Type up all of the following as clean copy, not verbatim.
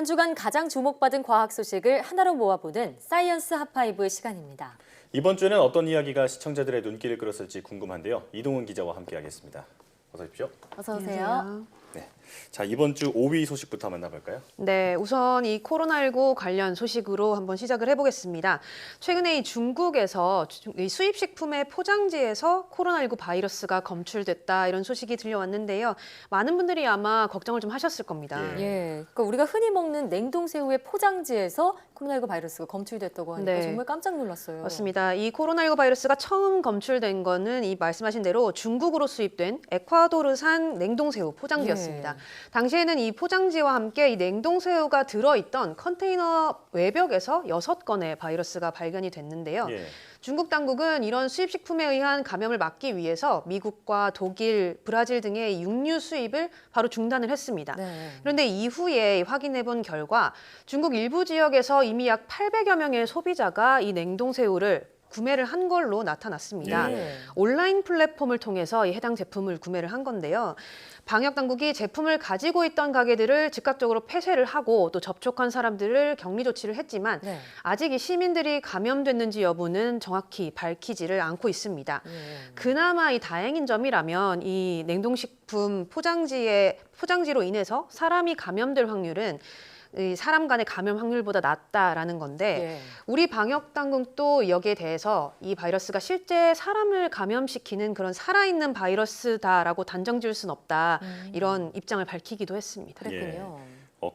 한 주간 가장 주목받은 과학 소식을 하나로 모아보는 사이언스 핫파이브 시간입니다. 이번 주에는 어떤 이야기가 시청자들의 눈길을 끌었을지 궁금한데요. 이동훈 기자와 함께하겠습니다. 어서 오십시오. 어서 오세요. 네, 자 이번 주 5위 소식부터 만나볼까요? 네, 우선 이 코로나19 관련 소식으로 한번 시작을 해보겠습니다. 최근에 이 중국에서 이 수입식품의 포장지에서 코로나19 바이러스가 검출됐다 이런 소식이 들려왔는데요. 많은 분들이 아마 걱정을 좀 하셨을 겁니다. 예, 그러니까 우리가 흔히 먹는 냉동새우의 포장지에서 코로나19 바이러스가 검출됐다고 하니까 네. 정말 깜짝 놀랐어요. 맞습니다. 이 코로나19 바이러스가 처음 검출된 거는 이 말씀하신 대로 중국으로 수입된 에콰도르산 냉동새우 포장지였습니다. 당시에는 이 포장지와 함께 이 냉동새우가 들어있던 컨테이너 외벽에서 6건의 바이러스가 발견이 됐는데요. 예. 중국 당국은 이런 수입식품에 의한 감염을 막기 위해서 미국과 독일, 브라질 등의 육류 수입을 바로 중단을 했습니다. 네. 그런데 이후에 확인해 본 결과 중국 일부 지역에서 이미 약 800여 명의 소비자가 이 냉동새우를 구매를 한 걸로 나타났습니다. 예. 온라인 플랫폼을 통해서 이 해당 제품을 구매를 한 건데요. 방역 당국이 제품을 가지고 있던 가게들을 즉각적으로 폐쇄를 하고 또 접촉한 사람들을 격리 조치를 했지만 네. 아직 이 시민들이 감염됐는지 여부는 정확히 밝히지를 않고 있습니다. 그나마 이 다행인 점이라면 이 냉동식품 포장지로 인해서 사람이 감염될 확률은 이 사람 간의 감염 확률보다 낮다라는 건데 예. 우리 방역 당국도 여기에 대해서 이 바이러스가 실제 사람을 감염시키는 그런 살아있는 바이러스다라고 단정 지을 수는 없다 이런 입장을 밝히기도 했습니다. 그랬군요.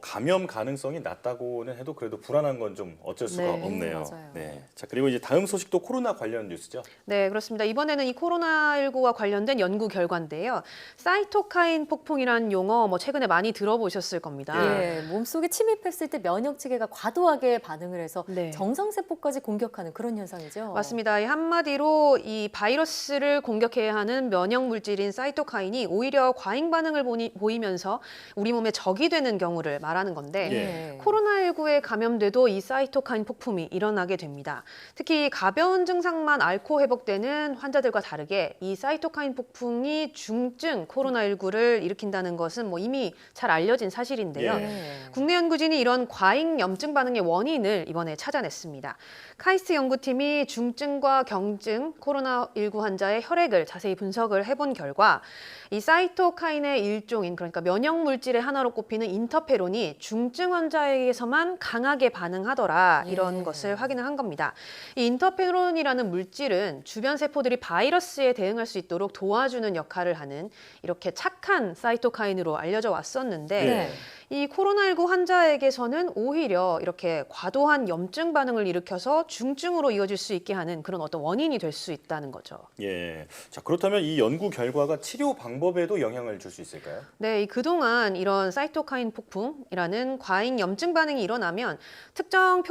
감염 가능성이 낮다고는 해도 그래도 불안한 건 좀 어쩔 수가 네. 없네요. 맞아요. 네, 자 그리고 이제 다음 소식도 코로나 관련 뉴스죠. 네, 그렇습니다. 이번에는 이 코로나19와 관련된 연구 결과인데요. 사이토카인 폭풍이라는 용어 최근에 많이 들어보셨을 겁니다. 예, 몸속에 침입했을 때 면역 체계가 과도하게 반응을 해서 네. 정상세포까지 공격하는 그런 현상이죠. 맞습니다. 이 한마디로 이 바이러스를 공격해야 하는 면역 물질인 사이토카인이 오히려 과잉 반응을 보이면서 우리 몸에 적이 되는 경우를 말하는 건데 예. 코로나19에 감염돼도 이 사이토카인 폭풍이 일어나게 됩니다. 특히 가벼운 증상만 앓고 회복되는 환자들과 다르게 이 사이토카인 폭풍이 중증 코로나19를 일으킨다는 것은 이미 잘 알려진 사실인데요. 예. 국내 연구진이 이런 과잉 염증 반응의 원인을 이번에 찾아냈습니다. 카이스트 연구팀이 중증과 경증 코로나19 환자의 혈액을 자세히 분석을 해본 결과 이 사이토카인의 일종인 그러니까 면역 물질의 하나로 꼽히는 인터페론이 중증 환자에게서만 강하게 반응하더라 이런 예. 것을 확인을 한 겁니다. 이 인터페론이라는 물질은 주변 세포들이 바이러스에 대응할 수 있도록 도와주는 역할을 하는 이렇게 착한 사이토카인으로 알려져 왔었는데 네. 이 코로나19 환자에게서는 오히려 이렇게 과도한 염증 반응을 일으켜서 중증으로 이어질 수 있게 하는 그런 어떤 원인이 될 수 있다는 거죠. 예, 자 그렇다면 이 연구 결과가 치료 방법에도 영향을 줄 수 있을까요? 네, 그동안 이런 사이토카인 폭풍이라는 과잉 염증 반응이 일어나면 특정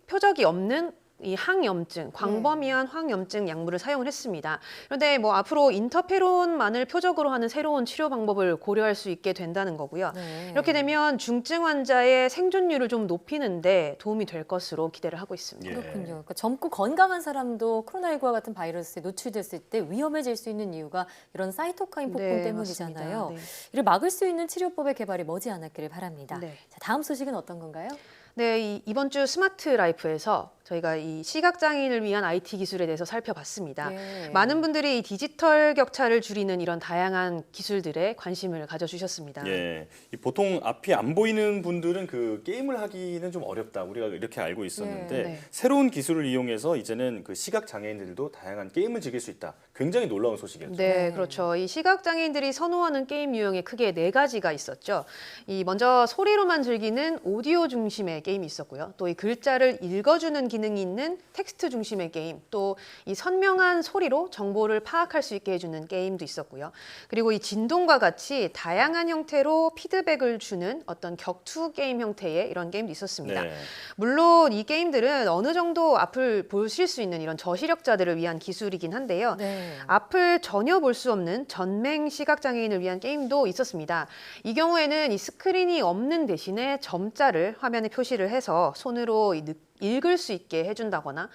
표적이 없는 이 항염증, 광범위한 항염증 약물을 사용을 했습니다. 그런데 앞으로 인터페론만을 표적으로 하는 새로운 치료 방법을 고려할 수 있게 된다는 거고요. 네. 이렇게 되면 중증 환자의 생존율을 좀 높이는데 도움이 될 것으로 기대를 하고 있습니다. 예. 그렇군요. 그러니까 젊고 건강한 사람도 코로나19와 같은 바이러스에 노출됐을 때 위험해질 수 있는 이유가 이런 사이토카인 폭풍 네, 때문이잖아요. 맞습니다. 이를 막을 수 있는 치료법의 개발이 머지않았기를 바랍니다. 네. 자, 다음 소식은 어떤 건가요? 네, 이번 주 스마트 라이프에서 저희가 이 시각장애인을 위한 IT 기술에 대해서 살펴봤습니다. 예. 많은 분들이 이 디지털 격차를 줄이는 이런 다양한 기술들에 관심을 가져주셨습니다. 예, 보통 앞이 안 보이는 분들은 그 게임을 하기는 좀 어렵다 우리가 이렇게 알고 있었는데 네. 새로운 기술을 이용해서 이제는 그 시각 장애인들도 다양한 게임을 즐길 수 있다. 굉장히 놀라운 소식이었죠. 네, 그렇죠. 이 시각장애인들이 선호하는 게임 유형에 크게 4가지가 있었죠. 먼저 소리로만 즐기는 오디오 중심의 게임이 있었고요. 또 이 글자를 읽어주는 기능이 있는 텍스트 중심의 게임, 또 이 선명한 소리로 정보를 파악할 수 있게 해주는 게임도 있었고요. 그리고 이 진동과 같이 다양한 형태로 피드백을 주는 어떤 격투 게임 형태의 이런 게임도 있었습니다. 네. 물론 이 게임들은 어느 정도 앞을 보실 수 있는 이런 저시력자들을 위한 기술이긴 한데요. 네. 앞을 전혀 볼 수 없는 전맹 시각장애인을 위한 게임도 있었습니다. 이 경우에는 이 스크린이 없는 대신에 점자를 화면에 표시를 해서 손으로 읽을 수 있게 해준다거나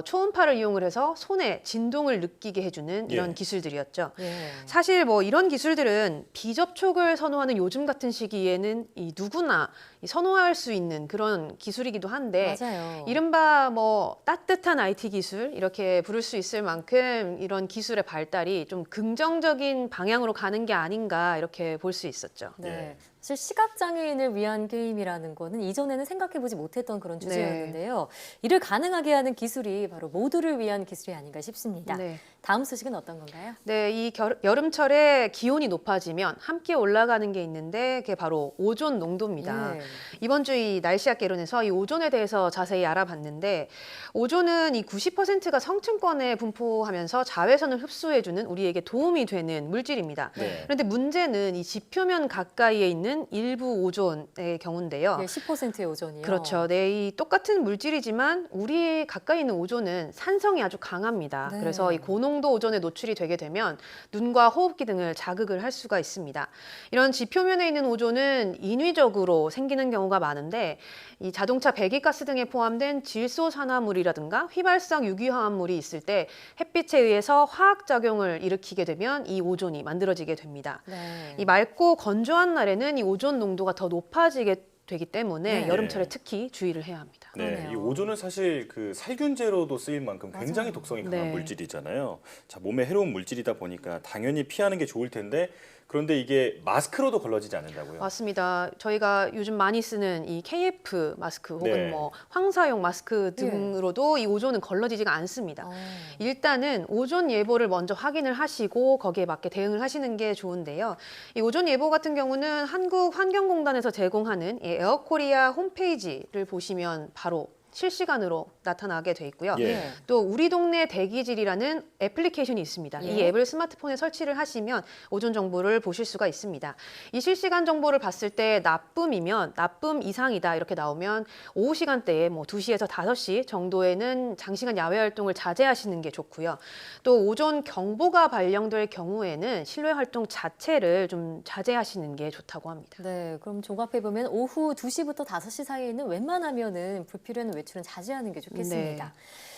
초음파를 이용을 해서 손에 진동을 느끼게 해주는 이런 예. 기술들이었죠. 예. 사실 이런 기술들은 비접촉을 선호하는 요즘 같은 시기에는 이 누구나 선호할 수 있는 그런 기술이기도 한데 맞아요. 이른바 뭐 따뜻한 IT 기술 이렇게 부를 수 있을 만큼 이런 기술의 발달이 좀 긍정적인 방향으로 가는 게 아닌가 이렇게 볼 수 있었죠. 네. 예. 사실 시각장애인을 위한 게임이라는 거는 이전에는 생각해보지 못했던 그런 주제였는데요. 이를 가능하게 하는 기술이 바로 모두를 위한 기술이 아닌가 싶습니다. 네. 다음 소식은 어떤 건가요? 네, 이 여름철에 기온이 높아지면 함께 올라가는 게 있는데 그게 바로 오존 농도입니다. 예. 이번 주 이 날씨학 개론에서 이 오존에 대해서 자세히 알아봤는데 오존은 이 90%가 성층권에 분포하면서 자외선을 흡수해주는 우리에게 도움이 되는 물질입니다. 네. 그런데 문제는 이 지표면 가까이에 있는 일부 오존의 경우인데요. 예, 10%의 오존이요. 그렇죠. 네, 이 똑같은 물질이지만 우리 가까이 있는 오존은 산성이 아주 강합니다. 네. 그래서 이 고농도 오존에 노출이 되게 되면 눈과 호흡기 등을 자극을 할 수가 있습니다. 이런 지표면에 있는 오존은 인위적으로 생기는 경우가 많은데 이 자동차 배기가스 등에 포함된 질소산화물이라든가 휘발성 유기화합물이 있을 때 햇빛에 의해서 화학작용을 일으키게 되면 이 오존이 만들어지게 됩니다. 네. 이 맑고 건조한 날에는 이 오존 농도가 더 높아지게 되기 때문에 네. 여름철에 특히 주의를 해야 합니다. 네, 그러네요. 이 오존은 사실 그 살균제로도 쓰일 만큼 굉장히 맞아요. 독성이 강한 네. 물질이잖아요. 자, 몸에 해로운 물질이다 보니까 당연히 피하는 게 좋을 텐데 그런데 이게 마스크로도 걸러지지 않는다고요? 맞습니다. 저희가 요즘 많이 쓰는 이 KF 마스크 혹은 네. 뭐 황사용 마스크 등으로도 이 오존은 걸러지지가 않습니다. 어. 일단은 오존 예보를 먼저 확인을 하시고 거기에 맞게 대응을 하시는 게 좋은데요. 이 오존 예보 같은 경우는 한국환경공단에서 제공하는 이 에어코리아 홈페이지를 보시면 바로 실시간으로 나타나게 돼 있고요. 예. 또 우리 동네 대기질이라는 애플리케이션이 있습니다. 이 예. 앱을 스마트폰에 설치를 하시면 오존 정보를 보실 수가 있습니다. 이 실시간 정보를 봤을 때 나쁨이면 나쁨 이상이다 이렇게 나오면 오후 시간대에 뭐 2시에서 5시 정도에는 장시간 야외 활동을 자제하시는 게 좋고요. 또 오존 경보가 발령될 경우에는 실외 활동 자체를 좀 자제하시는 게 좋다고 합니다. 네, 그럼 종합해 보면 오후 2시부터 5시 사이에는 웬만하면은 불필요한 외출은 자제하는 게 좋겠습니다. 네.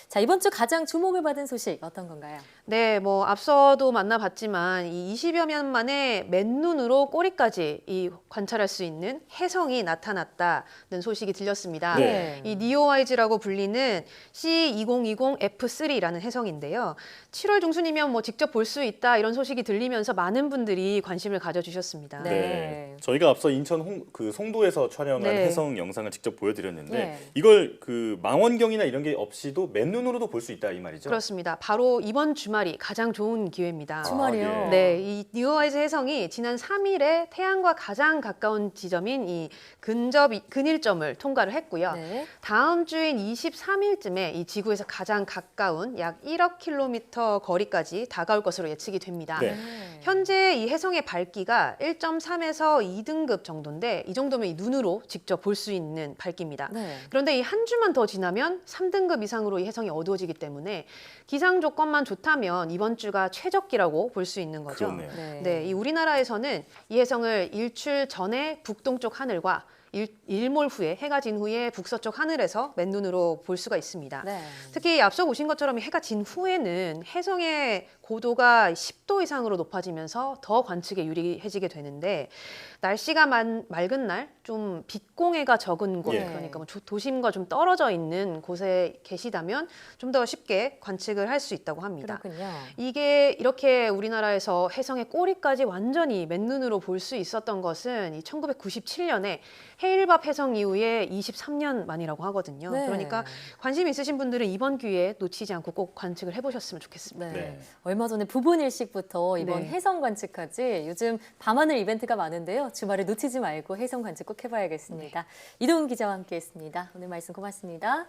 자, 이번 주 가장 주목을 받은 소식 어떤 건가요? 네, 뭐 앞서도 만나봤지만 이 20여 년 만에 맨눈으로 꼬리까지 이 관찰할 수 있는 혜성이 나타났다는 소식이 들렸습니다. 네. 이 니오와이즈라고 불리는 C2020F3라는 혜성인데요. 7월 중순이면 뭐 직접 볼 수 있다 이런 소식이 들리면서 많은 분들이 관심을 가져주셨습니다. 네. 네. 저희가 앞서 인천 그 송도에서 촬영한 네. 해성 영상을 직접 보여드렸는데 네. 이걸 그 망원경이나 이런 게 없이도 맨눈으로도 볼 수 있다 이 말이죠? 그렇습니다. 바로 이번 주말이 가장 좋은 기회입니다. 주말이요? 예. 네, 이 니오와이즈 해성이 지난 3일에 태양과 가장 가까운 지점인 이 근일점을 통과를 했고요. 네. 다음 주인 23일쯤에 이 지구에서 가장 가까운 약 1억 킬로미터 거리까지 다가올 것으로 예측이 됩니다. 네. 현재 이 해성의 밝기가 1.3에서 2등급 정도인데 이 정도면 이 눈으로 직접 볼 수 있는 밝기입니다. 네. 그런데 이 한 주만 더 지나면 3등급 이상으로 이 해성이 어두워지기 때문에 기상 조건만 좋다면 이번 주가 최적기라고 볼 수 있는 거죠. 그렇네요. 네. 네, 이 우리나라에서는 이 해성을 일출 전에 북동쪽 하늘과 일몰 후에 해가 진 후에 북서쪽 하늘에서 맨눈으로 볼 수가 있습니다. 네. 특히 앞서 보신 것처럼 해가 진 후에는 해성의 고도가 10도 이상으로 높아지면서 더 관측에 유리해지게 되는데 날씨가 맑은 날 좀 빛공해가 적은 곳 예. 그러니까 뭐 도심과 좀 떨어져 있는 곳에 계시다면 좀 더 쉽게 관측을 할 수 있다고 합니다. 그렇군요. 이게 이렇게 우리나라에서 해성의 꼬리까지 완전히 맨눈으로 볼 수 있었던 것은 이 1997년에 해일밥 해성 이후에 23년 만이라고 하거든요. 네. 그러니까 관심 있으신 분들은 이번 기회에 놓치지 않고 꼭 관측을 해보셨으면 좋겠습니다. 네. 네. 얼마 전에 부분 일식부터 이번 네. 해성 관측까지 요즘 밤하늘 이벤트가 많은데요. 주말에 놓치지 말고 해성 관측 꼭 해봐야겠습니다. 이동훈 기자와 함께했습니다. 오늘 말씀 고맙습니다.